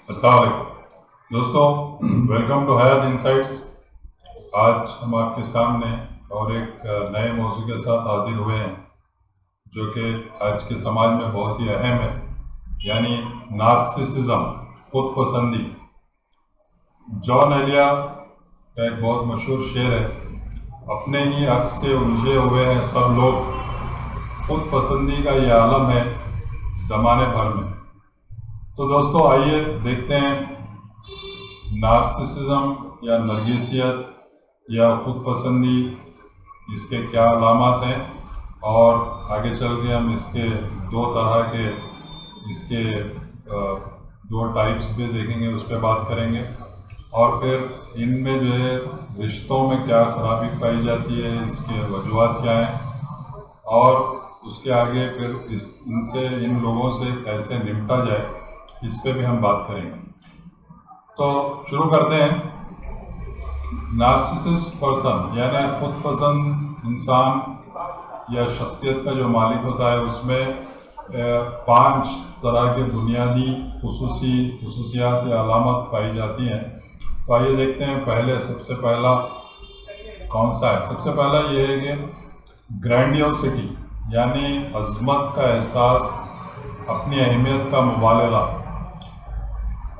अस्सलाम वालेकुम दोस्तों, वेलकम टू हयात इंसाइट्स। आज हम आपके सामने और एक नए मौजू के साथ हाजिर हुए हैं जो कि आज के समाज में बहुत ही अहम है, यानी नार्सिसिज्म, खुद पसंदी। जॉन एलिया का एक बहुत मशहूर शेर है, अपने ही अक्स से उलझे हुए हैं सब लोग, खुद पसंदी का ये आलम है ज़माने भर में। तो दोस्तों आइए देखते हैं नार्सिसिज्म या नरगिसियत या खुद पसंदी, इसके क्या अलामात हैं और आगे चल के हम इसके दो तरह के इसके दो टाइप्स भी देखेंगे, उस पर बात करेंगे। और फिर इनमें जो है रिश्तों में क्या ख़राबी पाई जाती है, इसके वजूहत क्या हैं, और उसके आगे फिर इन लोगों से कैसे निपटा जाए, इस पे भी हम बात करेंगे। तो शुरू करते हैं। नार्सिसिस्ट पर्सन यानी खुद पसंद इंसान या शख्सियत का जो मालिक होता है, उसमें 5 तरह के बुनियादी खसूसियात या अलामत पाई जाती हैं। तो आइए देखते हैं। सबसे पहला कौन सा है? सबसे पहला ये है कि ग्रैंडियोसिटी यानी अज़मत का एहसास, अपनी अहमियत का मुबालगा,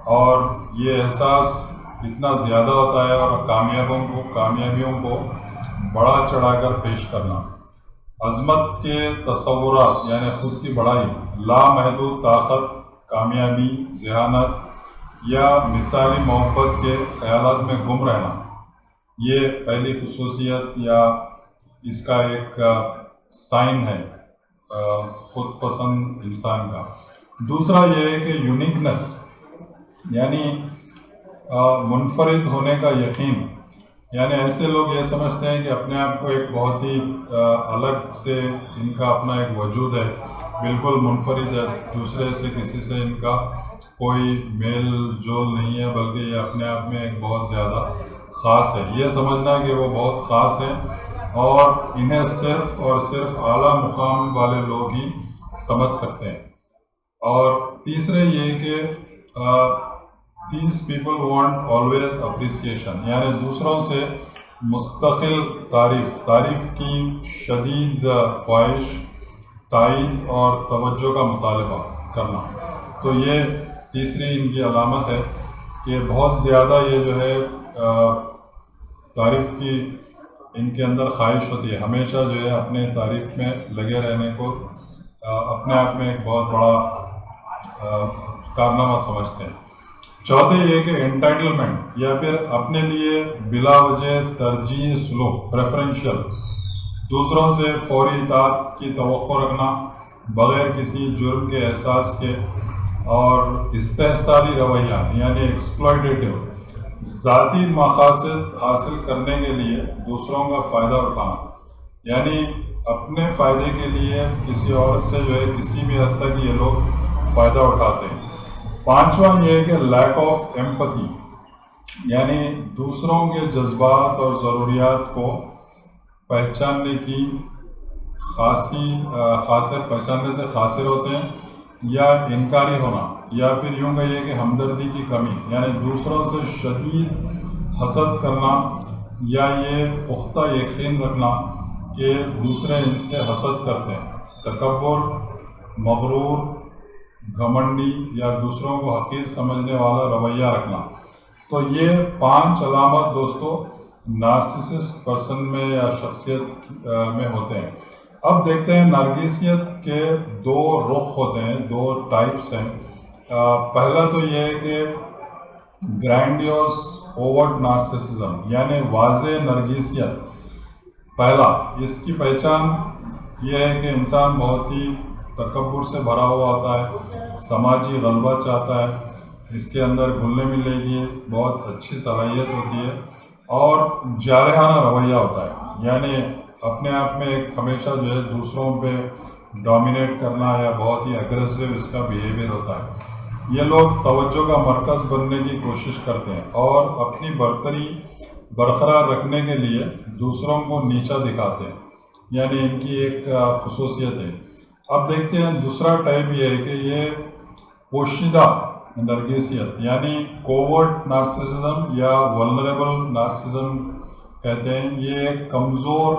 और ये एहसास इतना ज़्यादा होता है, और कामयाबियों को बढ़ा चढ़ाकर पेश करना। अज़मत के तसव्वुरात यानी ख़ुद की बड़ाई, लामहदूद ताकत, कामयाबी, ज़हानत या मिसाली मोहब्बत के ख़यालात में गुम रहना, ये पहली खसूसियत या इसका एक साइन है ख़ुद पसंद इंसान का। दूसरा ये है कि यूनिकनेस यानी मुनफरिद होने का यकीन, यानी ऐसे लोग ये समझते हैं कि अपने आप को एक बहुत ही अलग से इनका अपना एक वजूद है, बिल्कुल मुनफरिद है, दूसरे से किसी से इनका कोई मेल जोल नहीं है, बल्कि ये अपने आप में एक बहुत ज़्यादा ख़ास है। ये समझना कि वो बहुत ख़ास है और इन्हें सिर्फ़ और सिर्फ आला मुकाम वाले लोग ही समझ सकते हैं। और तीसरे ये कि These people want always appreciation, यानी दूसरों से मुस्तकिल तारीफ़ की शदीद ख्वाहिश, तायीद और तवज्जो का मुतालबा करना। तो ये तीसरी इनकी अलामत है कि बहुत ज़्यादा ये जो है तारीफ़ की इनके अंदर ख्वाहिश होती है, हमेशा जो है अपने तारीफ़ में लगे रहने को अपने आप में एक बहुत बड़ा कारनामा समझते हैं। चौथे ये कि एंटाइटलमेंट या फिर अपने लिए बिला वजह तरजीह सलूक, प्रेफरेंशियल, दूसरों से फौरी इताअत की तवक्को रखना बग़ैर किसी जुर्म के एहसास के, और इस्तेहसाली रवैया यानी एक्सप्लॉयटेटिव, ज़ाती मकासद हासिल करने के लिए दूसरों का फ़ायदा उठाना, यानी अपने फ़ायदे के लिए किसी और से जो है किसी भी हद तक ये लोग फ़ायदा उठाते हैं। पांचवा ये है कि लैक ऑफ एम्पैथी, यानी दूसरों के जज्बात और ज़रूरियात को पहचानने से कासिर होते हैं, या इनकारी होना, या फिर यूँ कहिए कि हमदर्दी की कमी, यानी दूसरों से शदीद हसद करना, या ये पुख्ता यकीन रखना कि दूसरे इनसे हसद करते हैं। तकब्बुर, मगरूर, घमंडी या दूसरों को हकीर समझने वाला रवैया रखना। तो ये 5 अलामत दोस्तों नार्सिसिस्ट पर्सन में या शख्सियत में होते हैं। अब देखते हैं नरगिसियत के 2 रुख होते हैं, 2 टाइप्स हैं। पहला तो ये है कि ग्रैंडियोस ओवर्ट नार्सिसिज्म यानी वाज़े नरगिसियत। पहला, इसकी पहचान ये है कि इंसान बहुत ही तकब्बुर से भरा हुआ होता है, समाजी गलबा चाहता है, इसके अंदर घुलने मिलने की बहुत अच्छी सलाहियत होती है, और जारहाना रवैया होता है, यानी अपने आप में एक हमेशा जो है दूसरों पे डोमिनेट करना, या बहुत ही एग्रेसिव इसका बिहेवियर होता है। ये लोग तवज्जो का मरकज़ बनने की कोशिश करते हैं और अपनी बरतरी बरकरार रखने के लिए दूसरों को नीचा दिखाते हैं, यानी इनकी एक खसूसियत है। अब देखते हैं दूसरा टाइप ये है कि ये पोशीदा नरगिसियत यानी कोवर्ट नार्सिसिज्म या वल्नरेबल नार्सिसिज्म कहते हैं। ये एक कमज़ोर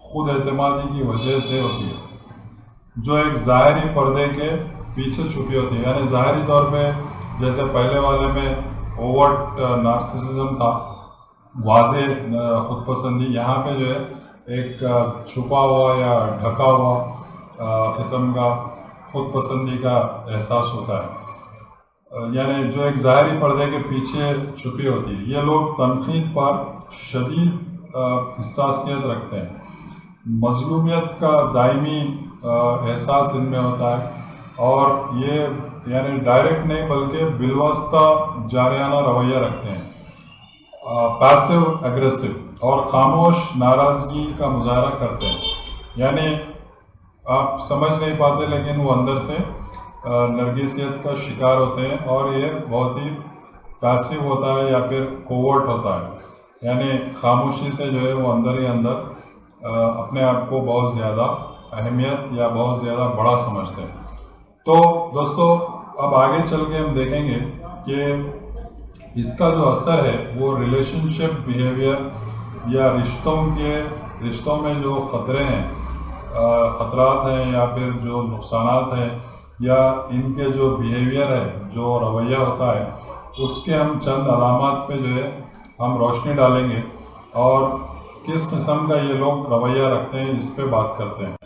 खुद एतमादी की वजह से होती है जो एक ज़ाहरी पर्दे के पीछे छुपी होती है। यानी ज़ाहरी तौर पे जैसे पहले वाले में ओवर्ट नार्सिसिज्म था, वाज़े खुद पसंदी, यहाँ पे जो है एक छुपा हुआ या ढका हुआ किस्म का खुद पसंदी का एहसास होता है, यानी जो एक ज़ाहरी पर्दे के पीछे छुपी होती है। ये लोग तनक़ीद पर शदीद हिस्सासियत रखते हैं, मज़लूमियत का दायमी एहसास इनमें होता है और ये यानी डायरेक्ट नहीं बल्कि बिलवस्ता जारियाना रवैया रखते हैं, पैसिव एग्रेसिव और ख़ामोश नाराज़गी का मुजाहरा करते हैं। यानी आप समझ नहीं पाते लेकिन वो अंदर से नरगिसियत का शिकार होते हैं और ये बहुत ही पैसिव होता है या फिर कोवर्ट होता है, यानी खामोशी से जो है वो अंदर ही अंदर अपने आप को बहुत ज़्यादा अहमियत या बहुत ज़्यादा बड़ा समझते हैं। तो दोस्तों अब आगे चल के हम देखेंगे कि इसका जो असर है वो रिलेशनशिप बिहेवियर या रिश्तों में जो ख़तरात हैं या फिर जो नुकसानात हैं या इनके जो बिहेवियर है, जो रवैया होता है, उसके हम चंद अलामात पे जो है हम रोशनी डालेंगे और किस किस्म का ये लोग रवैया रखते हैं इस पे बात करते हैं।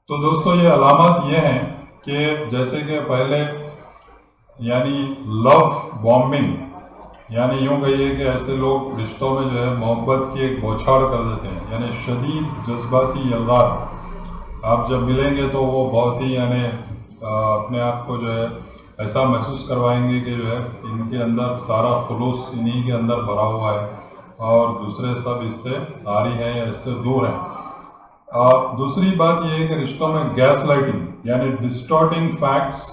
तो दोस्तों ये अलामात ये हैं कि जैसे कि पहले यानी लव बॉम्बिंग, यानी यूँ कहिए कि ऐसे लोग रिश्तों में जो है मोहब्बत की एक बौछार कर देते हैं, यानी शदीद जज्बाती यलगार। आप जब मिलेंगे तो वो बहुत ही यानी अपने आप को जो है ऐसा महसूस करवाएंगे कि जो है इनके अंदर सारा खुलूस इन्हीं के अंदर भरा हुआ है और दूसरे सब इससे आरी हैं या इससे दूर हैं। दूसरी बात यह है कि रिश्तों में गैस लाइटिंग यानी distorting facts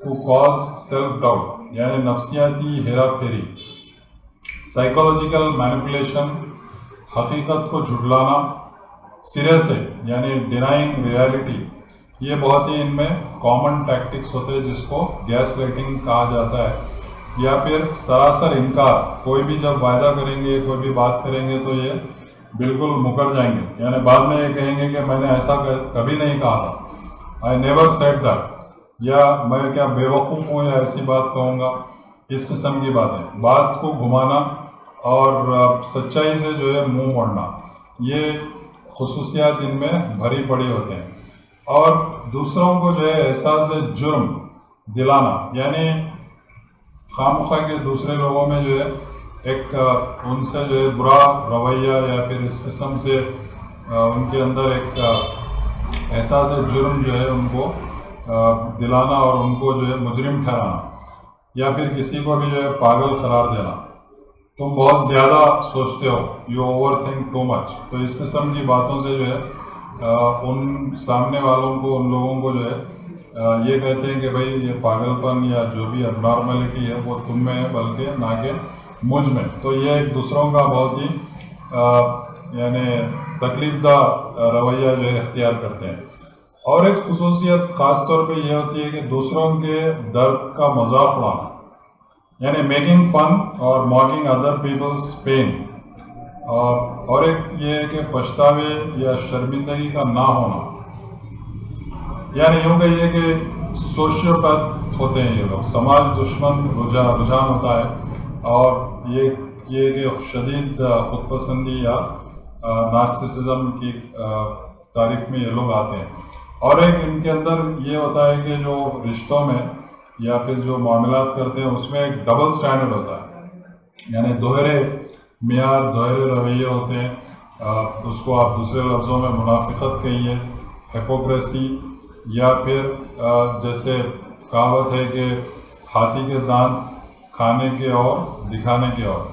to cause self doubt, यानी नफ्सियाती हेरा फेरी, साइकोलॉजिकल मैनिपुलेशन, हकीकत को झुठलाना सिरे से यानी डिनाइंग रियलिटी, ये बहुत ही इनमें कॉमन टैक्टिक्स होते हैं जिसको गैस लाइटिंग कहा जाता है। या फिर सरासर इनकार, कोई भी जब वायदा करेंगे, कोई भी बात करेंगे तो ये बिल्कुल मुकर जाएंगे, यानी बाद में ये कहेंगे कि मैंने ऐसा कभी नहीं कहा था, आई नेवर सेड दैट, या मैं क्या बेवकूफ़ हूँ या ऐसी बात कहूँगा, इस किस्म की बातें, बात को घुमाना और सच्चाई से जो है मुंह मोड़ना, ये खुसूसियात इनमें भरी पड़ी होते हैं। और दूसरों को जो है एहसास जुर्म दिलाना, यानी खामखा के दूसरे लोगों में जो है एक उनसे जो है बुरा रवैया या फिर इस किस्म से उनके अंदर एक एहसास जुर्म जो है उनको दिलाना और उनको जो है मुजरिम ठहराना, या फिर किसी को भी जो है पागल करार देना, तुम बहुत ज़्यादा सोचते हो, you over think too much. तो इस किस्म की बातों से जो है उन सामने वालों को, उन लोगों को जो है ये कहते हैं कि भाई ये पागलपन या जो भी अबनॉर्मलिटी है वो तुम में है बल्कि ना कि मुझ में। तो ये एक दूसरों का बहुत ही यानी तकलीफदा रवैया जो है इख्तियार करते हैं। और एक खुसूसियत ख़ास तौर पे ये होती है कि दूसरों के दर्द का मजाक उड़ाना, यानी मेकिंग फन और मॉकिंग अदर पीपल्स पेन। और एक ये है कि पछतावे या शर्मिंदगी का ना होना, यानी यूँ कहिए कि सोशियोपैथ होते हैं ये लोग, समाज दुश्मन रुझान होता है और ये कि शदीद खुद पसंदी या नार्सिसिज्म की तारीफ में ये लोग आते हैं। और एक इनके अंदर ये होता है कि जो रिश्तों में या फिर जो मामलात करते हैं उसमें एक डबल स्टैंडर्ड होता है, यानी दोहरे मियार, दोहरे रवैये होते हैं। उसको आप दूसरे लफ्ज़ों में मुनाफिकत कहिए, हिपोक्रेसी, या फिर जैसे कहावत है कि हाथी के दांत खाने के और दिखाने के और,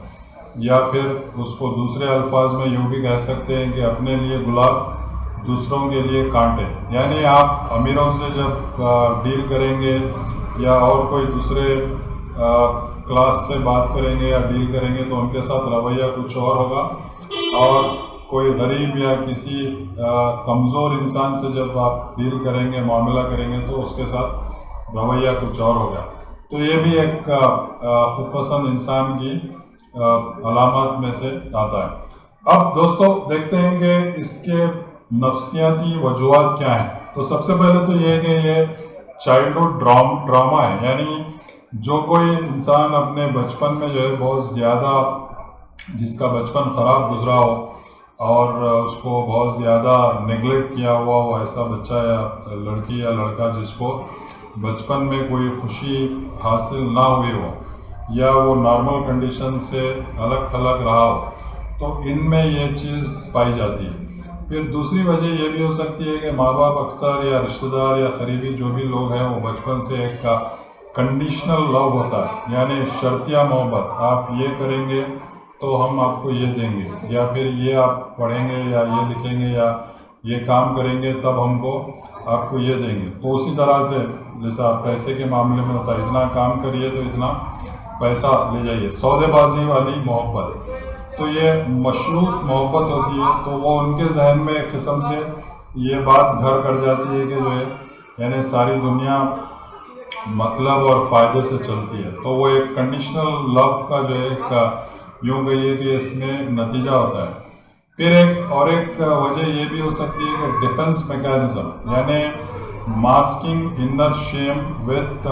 या फिर उसको दूसरे अल्फाज में यूँ भी कह सकते हैं कि अपने लिए गुलाब दूसरों के लिए कांटे। यानी आप अमीरों से जब डील करेंगे या और कोई दूसरे क्लास से बात करेंगे या डील करेंगे तो उनके साथ रवैया कुछ और होगा, और कोई गरीब या किसी कमज़ोर इंसान से जब आप डील करेंगे, मामला करेंगे तो उसके साथ रवैया कुछ और हो गया। तो ये भी एक खुद पसंद इंसान की अलामत में से आता है। अब दोस्तों देखते हैं कि इसके नफ्सियाती वजूहात क्या हैं। तो सबसे पहले तो ये है कि ये चाइल्डहुड ड्रामा है, यानी जो कोई इंसान अपने बचपन में जो है बहुत ज़्यादा, जिसका बचपन ख़राब गुजरा हो और उसको बहुत ज़्यादा नेगलेक्ट किया हुआ हो, ऐसा बच्चा या लड़की या लड़का जिसको बचपन में कोई खुशी हासिल ना हुई हो या वो नॉर्मल कंडीशन से अलग थलग रहा हो, तो इनमें ये चीज़ पाई जाती है। फिर दूसरी वजह ये भी हो सकती है कि माँ बाप अक्सर या रिश्तेदार या करीबी जो भी लोग हैं वो बचपन से एक कंडीशनल लव होता है, यानी शर्तिया मोहब्बत, आप ये करेंगे तो हम आपको ये देंगे, या फिर ये आप पढ़ेंगे या ये लिखेंगे या ये काम करेंगे तब हमको आपको ये देंगे। तो उसी तरह से जैसा पैसे के मामले में होता है, इतना काम करिए तो इतना पैसा ले जाइए, सौदेबाजी वाली मोहब्बत। तो ये मशरूत मोहब्बत होती है, तो वो उनके जहन में एक किस्म से ये बात घर कर जाती है कि जो है यानी सारी दुनिया मतलब और फ़ायदे से चलती है। तो वो एक कंडीशनल लव का जो है एक यूँ कहिए कि इसमें नतीजा होता है। फिर एक वजह ये भी हो सकती है कि डिफेंस मैकेनिज्म, यानी masking inner shame with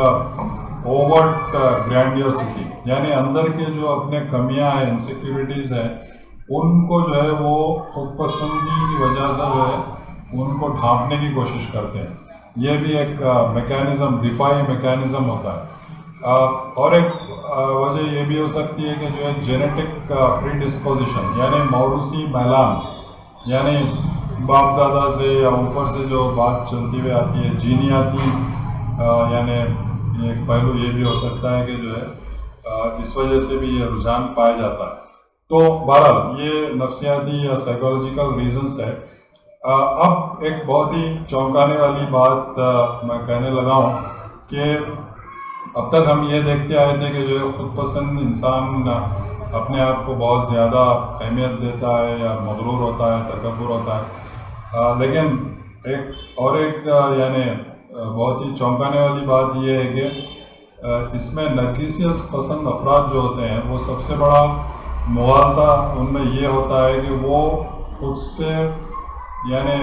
overt grandiosity, यानी अंदर के जो अपने कमियां हैं, इनसिक्योरिटीज़ हैं, उनको जो है वो खुद पसंदी की वजह से जो है उनको ढांपने की कोशिश करते हैं। ये भी एक मैकेनिज़्म, दिफाई मैकेनिज़्म होता है। और एक वजह ये भी हो सकती है कि जो है जेनेटिक प्रीडिस्पोजिशन, यानी मौरूसी मैलान, यानी बाप दादा से या ऊपर से जो बात चलती हुई आती है, जीनियाती, यानी एक पहलू ये भी हो सकता है कि जो है इस वजह से भी ये रुझान पाया जाता है। तो बहरहाल ये नफ्सियाती या साइकोलॉजिकल रीजंस है। अब एक बहुत ही चौंकाने वाली बात मैं कहने लगा हूँ कि अब तक हम ये देखते आए थे कि जो है खुद पसंद इंसान अपने आप को बहुत ज़्यादा अहमियत देता है या मगरूर होता है, तकब्बुर होता है। लेकिन एक यानी बहुत ही चौंकाने वाली बात यह है कि इसमें नरगिसियत पसंद अफराद जो होते हैं वो सबसे बड़ा मुगालता उनमें ये होता है कि वो खुद से यानी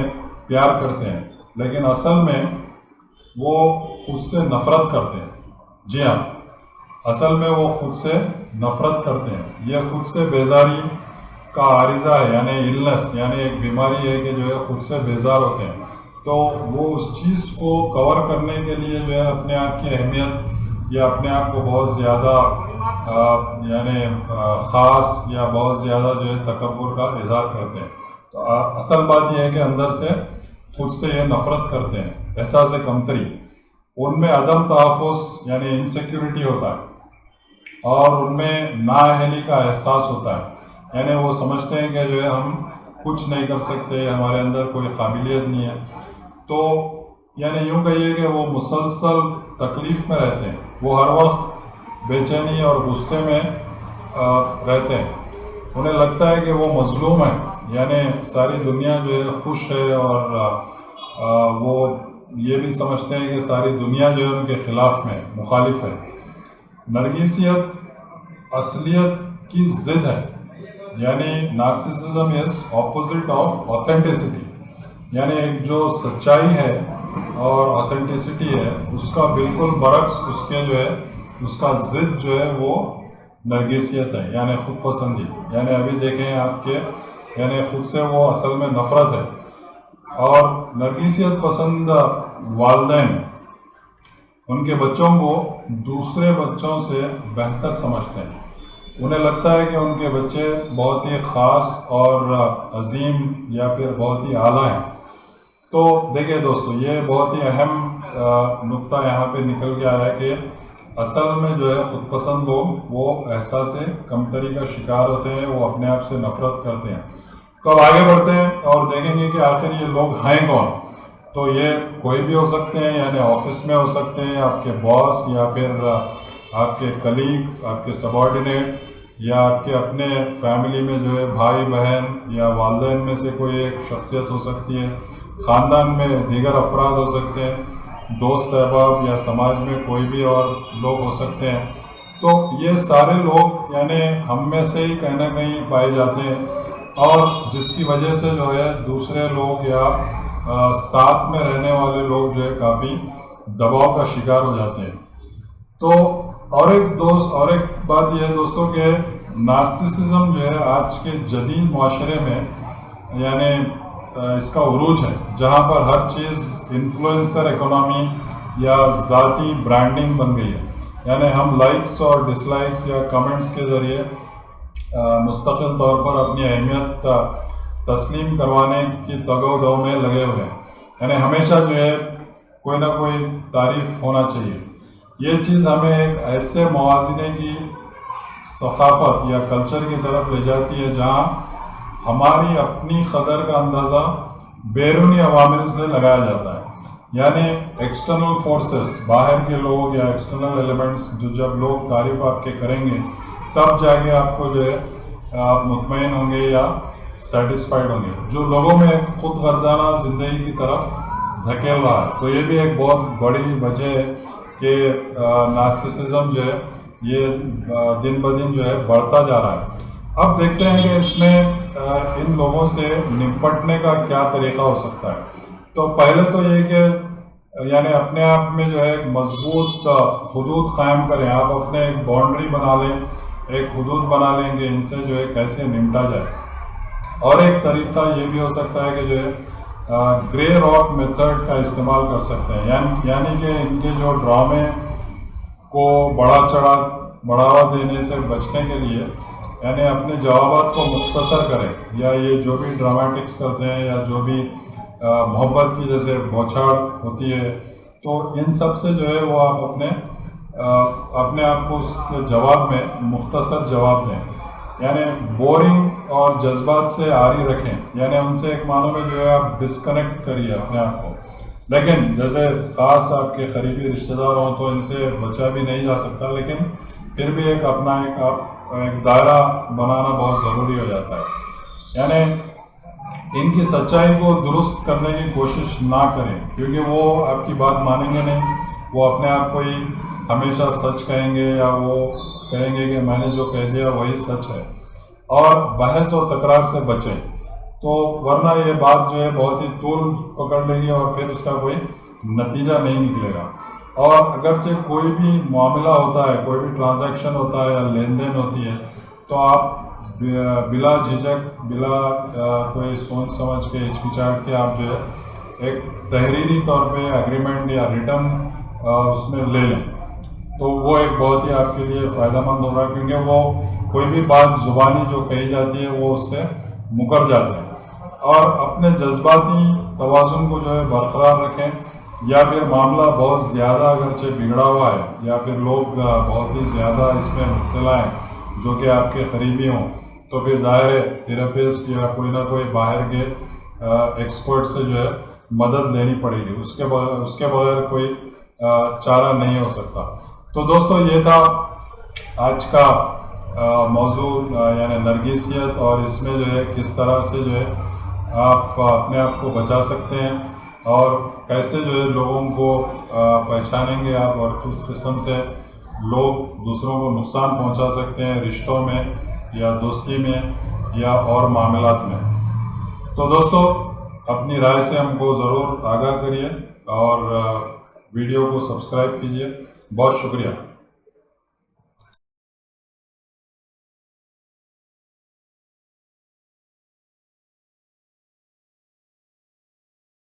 प्यार करते हैं, लेकिन असल में वो खुद से नफ़रत करते हैं। जी हाँ, असल में वो खुद से नफ़रत करते हैं। यह खुद से बेजारी का आरिज़ा है, यानी इलनेस, यानी एक बीमारी है कि जो है खुद से बेजार होते हैं। तो वो उस चीज़ को कवर करने के लिए जो है अपने आप की अहमियत या अपने आप को बहुत ज़्यादा यानी ख़ास या बहुत ज़्यादा जो है तकब्बुर का इज़हार करते हैं। तो असल बात यह है कि अंदर से खुद से ये नफ़रत करते हैं, एहसास कमतरी, उनमें अदम तहफ़्फ़ुज़ यानी इनसिक्योरिटी होता है और उनमें नाअहली का एहसास होता है, यानी वो समझते हैं कि जो है हम कुछ नहीं कर सकते, हमारे अंदर कोई काबिलियत नहीं है। तो यानी यूँ कहिए कि वो मुसलसल तकलीफ़ में रहते हैं, वो हर वक्त बेचैनी और गुस्से में रहते हैं। उन्हें लगता है कि वो मज़लूम है, यानी सारी दुनिया जो है खुश है और वो ये भी समझते हैं कि सारी दुनिया जो है उनके ख़िलाफ़ में मुखालिफ है। नरगिसियत असलियत की ज़िद है, यानी narcissism is opposite of authenticity, यानी एक जो सच्चाई है और ऑथेंटिसिटी है उसका बिल्कुल बरक्स उसके जो है उसका ज़िद जो है वो नरगिसियत है, यानी खुद पसंदी। यानी अभी देखें आपके यानी खुद से वो असल में नफ़रत है। और नरगिसियत पसंद वालिदैन उनके बच्चों को दूसरे बच्चों से बेहतर समझते हैं। उन्हें लगता है कि उनके बच्चे बहुत ही ख़ास और अजीम या फिर बहुत ही आला हैं। तो देखिए दोस्तों, ये बहुत ही अहम नुक्ता यहाँ पे निकल के आया है कि असल में जो है खुद पसंद लोग वो एहसास कमतरी का शिकार होते हैं, वो अपने आप से नफ़रत करते हैं। तो अब आगे बढ़ते हैं और देखेंगे कि आखिर ये लोग हैं कौन। तो ये कोई भी हो सकते हैं, यानी ऑफिस में हो सकते हैं, आपके बॉस या फिर आपके कलीग्स, आपके सबॉर्डिनेट, या आपके अपने फैमिली में जो है भाई बहन या वालिदैन में से कोई एक शख्सियत हो सकती है, ख़ानदान में दीगर अफराद हो सकते हैं, दोस्त अहबाब या समाज में कोई भी और लोग हो सकते हैं। तो ये सारे लोग यानी हम में से ही कहीं ना कहीं पाए जाते हैं और जिसकी वजह से जो है दूसरे लोग या साथ में रहने वाले लोग जो है काफ़ी दबाव का शिकार हो जाते हैं। तो और एक बात यह है दोस्तों कि नार्सिसिज्म जो है आज के जदीद माशरे में यानी इसका उरूज है, जहाँ पर हर चीज़ इन्फ्लुएंसर इकोनॉमी या ज़ाती ब्रांडिंग बन गई है। यानी हम लाइक्स और डिसलाइक्स या कमेंट्स के ज़रिए मुस्तकिल तौर पर अपनी अहमियत तस्लीम करवाने की तगो-दो में लगे हुए हैं। यानी हमेशा जो है कोई ना कोई तारीफ़ होना चाहिए। ये चीज़ हमें एक ऐसे मवाज़ने की सकाफ़त या कल्चर की तरफ ले जाती है जहाँ हमारी अपनी कदर का अंदाज़ा बैरूनी अवामिल से लगाया जाता है। यानी एक्सटर्नल फोर्सेस, बाहर के लोग या एक्सटर्नल एलिमेंट्स जो जब लोग तारीफ़ आपके करेंगे तब जाके आपको जो है आप मुतमईन होंगे या सेटिस्फाइड होंगे, जो लोगों में खुद गर्जाना ज़िंदगी की तरफ धकेल रहा है। तो ये भी एक बहुत बड़ी वजह है कि नार्सिसिज्म जो है ये दिन ब दिन जो है बढ़ता जा रहा है। अब देखते हैं कि इसमें इन लोगों से निपटने का क्या तरीका हो सकता है। तो पहले तो ये कि यानी अपने आप में जो है एक मजबूत हुदूद कायम करें। आप अपने एक बाउंड्री बना लें, एक हुदूद बना लेंगे इनसे जो है कैसे निपटा जाए। और एक तरीका ये भी हो सकता है कि जो है ग्रे रॉक मेथड का इस्तेमाल कर सकते हैं। यानी कि इनके जो ड्रामे को बढ़ावा देने से बचने के लिए यानी अपने जवाबात को मुख्तसर करें, या ये जो भी ड्रामेटिक्स करते हैं या जो भी मोहब्बत की जैसे बौछार होती है, तो इन सब से जो है वो आप अपने आप को उसके जवाब में मुख्तसर जवाब दें। यानी बोरिंग और जज्बात से आरी रखें, यानी उनसे एक मानो में जो है आप डिस्कनेक्ट करिए अपने आप को। लेकिन जैसे ख़ास आपके करीबी रिश्तेदार हों तो इनसे बचा भी नहीं जा सकता, लेकिन फिर भी एक अपना एक दायरा बनाना बहुत ज़रूरी हो जाता है। यानी इनकी सच्चाई को दुरुस्त करने की कोशिश ना करें, क्योंकि वो आपकी बात मानेंगे नहीं। वो अपने आप को ही हमेशा सच कहेंगे या वो कहेंगे कि मैंने जो कह दिया वही सच है। और बहस और तकरार से बचें, तो वरना ये बात जो है बहुत ही तूल पकड़ लेगी और फिर उसका कोई नतीजा नहीं निकलेगा। और अगरचे कोई भी मामला होता है, कोई भी ट्रांजैक्शन होता है या लेन देन होती है, तो आप बिला झिझक, बिला कोई सोच समझ के हिचकिचाहट के आप जो है एक तहरीरी तौर पे एग्रीमेंट या रिटर्न उसमें ले लें, तो वो एक बहुत ही आपके लिए फ़ायदेमंद होगा। क्योंकि वो कोई भी बात ज़ुबानी जो कही जाती है वो उससे मुकर जाते हैं। और अपने जज्बाती तवाज़ुन को जो है बरकरार रखें, या फिर मामला बहुत ज़्यादा अगरचे बिगड़ा हुआ है या फिर लोग बहुत ही ज़्यादा इसमें मुब्तला हैं जो कि आपके करीबी हों, तो फिर ज़ाहिर है थेरेपिस्ट या कोई ना कोई बाहर के एक्सपर्ट से जो है मदद लेनी पड़ेगी। उसके बगैर कोई चारा नहीं हो सकता। तो दोस्तों ये था आज का मौजू यानी नरगिसियत, और इसमें जो है किस तरह से जो है आप अपने आप को बचा सकते हैं और कैसे जो है लोगों को पहचानेंगे आप, और किस किस्म से लोग दूसरों को नुकसान पहुंचा सकते हैं रिश्तों में या दोस्ती में या और मामलात में। तो दोस्तों अपनी राय से हमको ज़रूर आगाह करिए और वीडियो को सब्सक्राइब कीजिए। बहुत शुक्रिया।